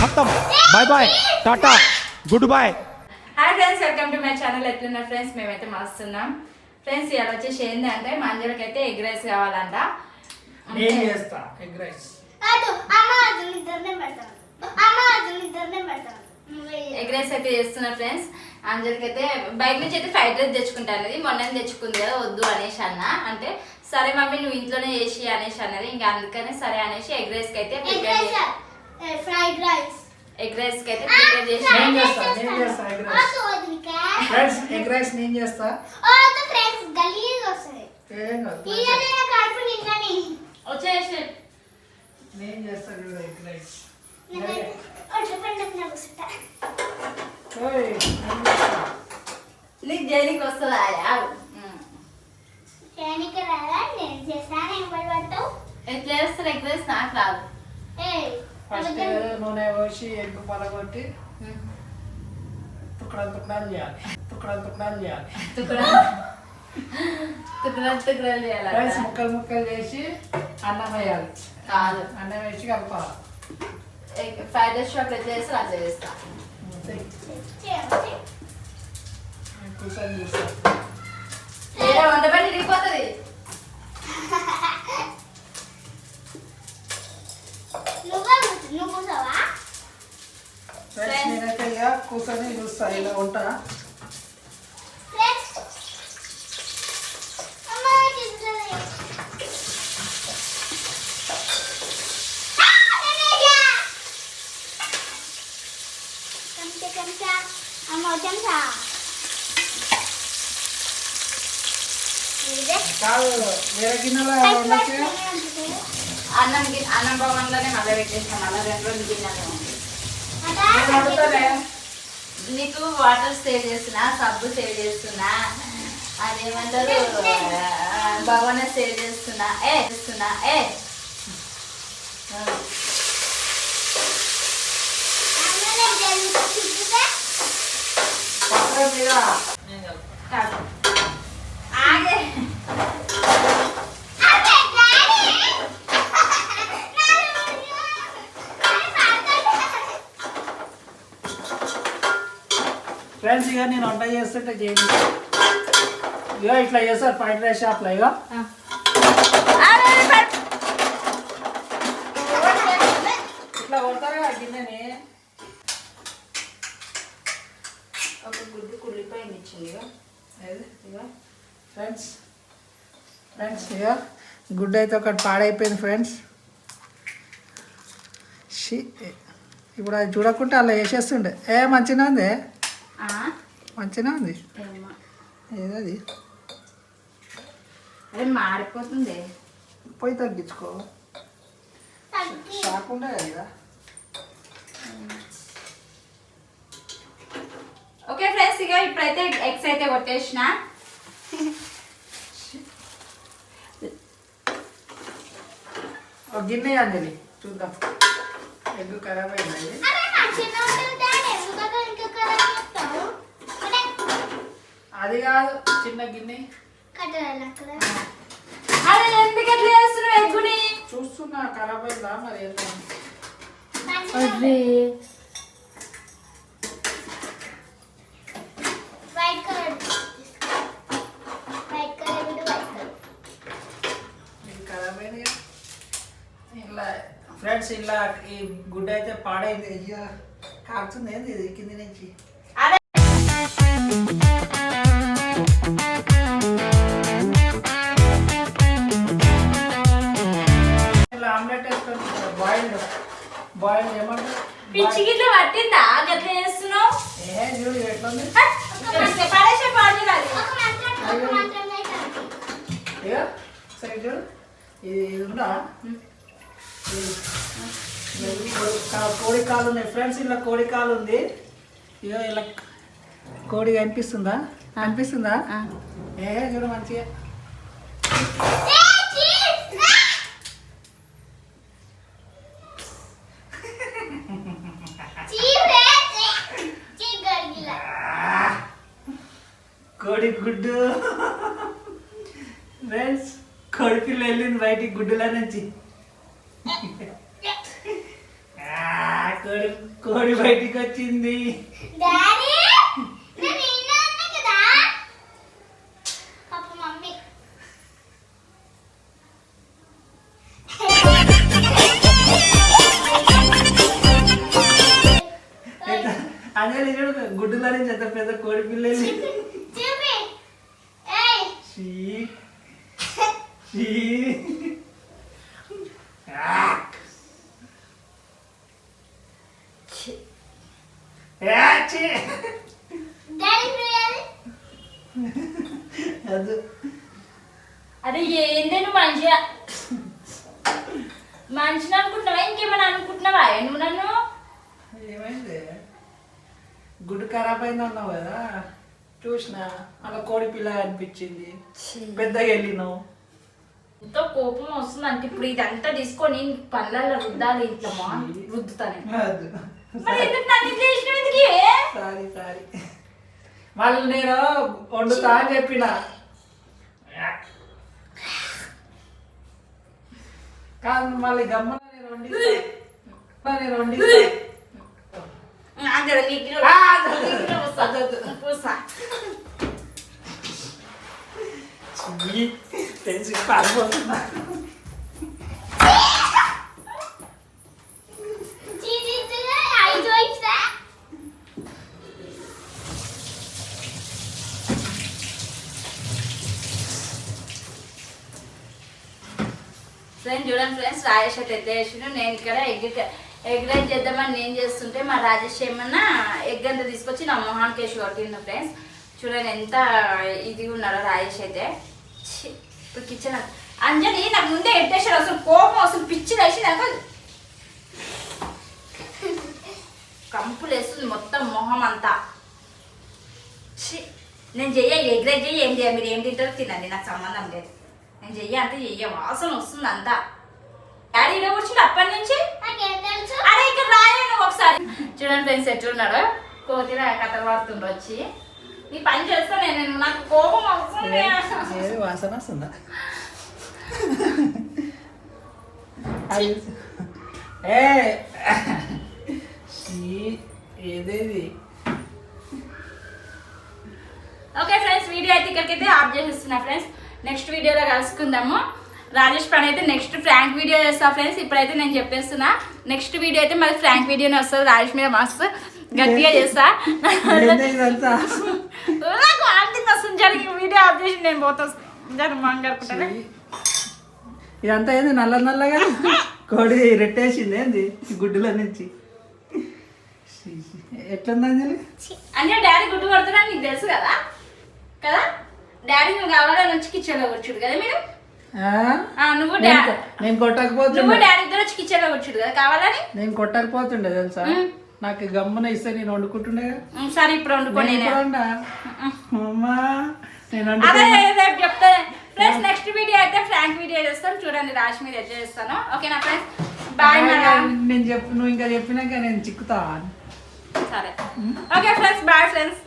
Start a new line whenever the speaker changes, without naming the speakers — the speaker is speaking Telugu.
खत्म bye bye tata good bye
hi friends, welcome to my channel. ఎట్లున్నారు ఫ్రెండ్స్? మేమైతే మస్తున్నాం ఫ్రెండ్స్. ఇవాళ వచ్చేసి ఏంటంటే మా అంజలికి అయితే ఎగ్ రైస్ కావాలంట. ఎగ్ రైస్ అయితే చేస్తున్నా ఫ్రెండ్స్. అంజలికి అయితే బయట నుంచి అయితే ఫ్రైడ్ రైస్ తెచ్చుకుంటాను. మొన్న తెచ్చుకుంది కదా, వద్దు అనేసి అన్న. అంటే సరే మమ్మీ నువ్వు ఇంట్లోనే చేసి అనేసి అన్నది. ఇంకా అందుకనే సరే అనేసి ఎగ్ రైస్ కి అయితే
ఫ్రైడ్ రైస్
ఎగ్ రైస్ కి అయితే ప్రిపేర్ చేసి
ఫ్రెండ్స్ ఎగ్ రైస్ నేను చేస్తా.
ఫ్రెండ్స్ గలీజ్ వస్తుంది.
వచ్చేసి
నేను చేస్తా ఎగ్ రైస్.
నీకు జైలుకి వస్తుందా? ఎట్లా చేస్తారు ఎగ్ రైస్? నాకు రాదు.
ఫస్ట్ నూనె పోసి ఎగ్ పలగొట్టి తుక్కడాలు చేయాలి.
తుక్కడాలు చేయాలి.
రైస్ ముక్కలు చేసి అన్నం వేయాలి.
కాదు,
అన్నం వేసి కలపాలి.
ఫ్రైడ్ రైస్ షాప్ ఎట్లా చేస్తారు అట్లా చేస్తా.
కూర్చొని చూస్తా.
వంట పని ఇరిగిపోతుంది.
ఫ్రెండ్స్ నేనైతే ఇక కూర్చొని చూస్తా ఇలా ఉంటా. కాదు వేరే గిన్నెలో వండొచ్చు.
అన్నం భవన్లోనే మళ్ళీ పెట్టేస్తాం. మళ్ళీ 2 రోజులు గిన్నెలు నీకు వాటర్ సేవ్ చేస్తున్నా, సబ్బు సేవ్ చేస్తున్నా, అదేమంటారు భవన సేవ్ చేస్తున్నా. ఆగే
ఫ్రెండ్స్ ఇక నేను వంట చేస్తుంటే చేయండి. ఇక ఇట్లా చేస్తారు ఫ్రైడ్ రైస్ షాప్లో. ఇక ఇట్లా కొడతారు కదా గిన్నెని.
ఒక గుడ్డు కుళ్ళిపోయింది ఇచ్చింది.
ఫ్రెండ్స్ ఇక గుడ్డ అయితే ఒకటి పాడైపోయింది ఫ్రెండ్స్. ఇప్పుడు అది చూడకుంటే అలా వేసేస్తుండే. మంచిగా ఉంది, మంచిగా ఉంది. ఏదది
అదే మాడిపోతుంది.
పోయి తగ్గించుకో. షాకుండే కదా.
ఓకే ఫ్రెండ్స్, ఇక ఇప్పుడైతే ఎగ్స్ అయితే కొట్టేసిన.
ఒక గిన్నె అంజలి చూద్దాం. ఎగ్ ఖరాబ్ అయింది. అది కాదు, చిన్న గిన్నె.
అదే ఎందుకు ఎట్లా చేస్తున్నావు ఎగ్గుని?
చూస్తున్నా ఖరాబ్ అయిందా మరి ఏదో. ఖరాబ్ అయింది ఇలా ఫ్రెండ్స్. ఇలా ఈ గుడ్డ అయితే పాడైంది. అయ్యా కాకుతుంది ఏంది ఇది కింది నుంచి. ఇలా ఆమ్లెట్ వేసుకొని బాయిల్డ్ ఏమంటారు?
పిచ్చి గిట్ల పట్టిందా? గట్ల చేస్తున్నావు?
చూడు ఎట్లుంది.
పడేసే పాడు కాదు.
ఇక సరే చూడు, ఇది ఉందా? కోడి కాలు ఉన్నాయి ఫ్రెండ్స్. ఇలా కోడి కాలు ఉంది. ఇక ఇలా కోడి కనిపిస్తుందా? చూడు మంచిగా. కోడి గుడ్డు ఫ్రెండ్స్. కోడి పిల్ల వెళ్ళింది బయటికి గుడ్డుల నుంచి. కోడి బయటికి వచ్చింది.
డాడీ నేను నిన్న అన్నా కదా పాప మమ్మీ
అంజలి చూడు గుడ్డులో నుంచి ఎంత పెద్ద కోడి పిల్లలు.
చూపి ఏయ్
షీ షీ
డాడీ ప్రియాలి
అది
అరే ఏందే నువ్వు మనిషిని అనుకుంటున్నావా ఇంకేమైనా అనుకుంటున్నావా నువ్వు నన్ను?
ఏమైంది? గుడ్డు ఖరాబ్ అయింది అన్నావు కదా, చూసిన అలా కోడి పిల్ల అనిపించింది, పెద్దగా వెళ్ళినావు.
ఎంతో కోపం వస్తుంది అంటే ఇప్పుడు ఇదంతా తీసుకొని పళ్ళల్లో రుద్దాలి ఇంట్లమ్మా రుద్దుతానే. మరి ఎందుకు నన్ను ఇట్లా చేసినావు ఎందుకు?
సారీ సారీ, మళ్ళీ నేను వండుతా అని చెప్పిన. కాదు మళ్ళీ గమ్మన నేను వండిస్తా.
అందరూ నీకు పూసా
తెలిసి పారిపోతున్నా.
చీటిగా ఐదు వైస్తా
ఫ్రెండ్స్ చూడండి ఫ్రెండ్స్, రాజేష్ అయితే ఎట్లా చేసిండు. నేను ఇక్కడ ఎగ్ రైస్ చేద్దామని నేను చేస్తుంటే మా రాజేష్ ఏమన్నా ఎగ్ అంతా తీసుకొచ్చి నా మొహానికి వేసి కొట్టిండు. ఫ్రెండ్స్ చూడండి ఎంత ఇదిగా ఉన్నాడో రాజేష్ అయితే. ఇప్పుడు కిచెన్ అంజలి నాకు ముందే ఎట్టేసాడు, అసలు కోపం అసలు పిచ్చి వేసి నాకు కంపులు వేస్తుంది మొత్తం మొహం అంతా. నేను చెయ్య ఎగ్ రైస్ చెయ్యి, ఏం చేయ మీరు ఏం తింటారో తినండి, నాకు సంబంధం లేదు. నేను చెయ్య అంటే చెయ్య, వాసన వస్తుంది అంతా. డాడీ ఈడ కూర్చుంటే అప్పటి నుంచి
నాకేం తెలుసు
అరే ఇక్కడ రాయను ఒకసారి. చూడండి ఫ్రెండ్స్ ఎట్లున్నాడు, కోతిరా కథ పడుతుండ్రు వచ్చి. నీ పని చేస్తా నేను, నాకు కోపం వస్తుంది.
ఏది వాసన వస్తుందా? ఏదేది?
ఓకే ఫ్రెండ్స్, వీడియో అయితే ఇక్కడికైతే ఆఫ్ చేసేస్తున్నా ఫ్రెండ్స్. నెక్స్ట్ వీడియోలో కలుసుకుందాము. రాజేష్ పని అయితే నెక్స్ట్ ఫ్రాంక్ వీడియో చేస్తా ఫ్రెండ్స్. ఇప్పుడైతే నేను చెప్పేస్తున్నా, నెక్స్ట్ వీడియో అయితే మరి ఫ్రాంక్ వీడియోనే వస్తుంది. రాజేష్ మీద మస్తు గట్టిగా చేస్తా. నాకు ఆంటింగ్ వస్తుంది, జరిగి వీడియో ఆఫ్ చేసి నేను పోతా జరుగుకుంటా.
ఇదంతా ఏంది నల్ల నల్లగా కోడి రెట్టేసింది ఏంది గుడ్డులో నుంచి? ఎట్లుంది అంజలి?
అంటే డాడీ గుడ్డు కొడుతున్నా నీకు తెలుసు కదా కదా. డాడీ నువ్వు కావాలని వచ్చి కిచెన్ లో కూర్చుడు కదా మీరు. నువ్వు
నేను కొట్టకపోతుండే,
నువ్వు డాడీ ఇద్దరు వచ్చి కిచెన్ లో కూర్చుడు కదా కావాలని.
నేను కొట్టకపోతుండే తెలుసా, నాకు గమ్మున ఇస్తే నేను వండుకుంటుండే.
సరే ఇప్పుడు వండుకోండి. చెప్తా ఫ్రెండ్స్, నెక్స్ట్ వీడియో అయితే ఫ్రాంక్ వీడియో చేస్తాను. చూడండి రాశి మీద ఎట్లా చేస్తాను. ఓకేనా ఫ్రెండ్స్, బాయ్.
నేను నువ్వు ఇంకా చెప్పినాక నేను చిక్కుతా.
సరే ఓకే ఫ్రెండ్స్, బాయ్ ఫ్రెండ్స్.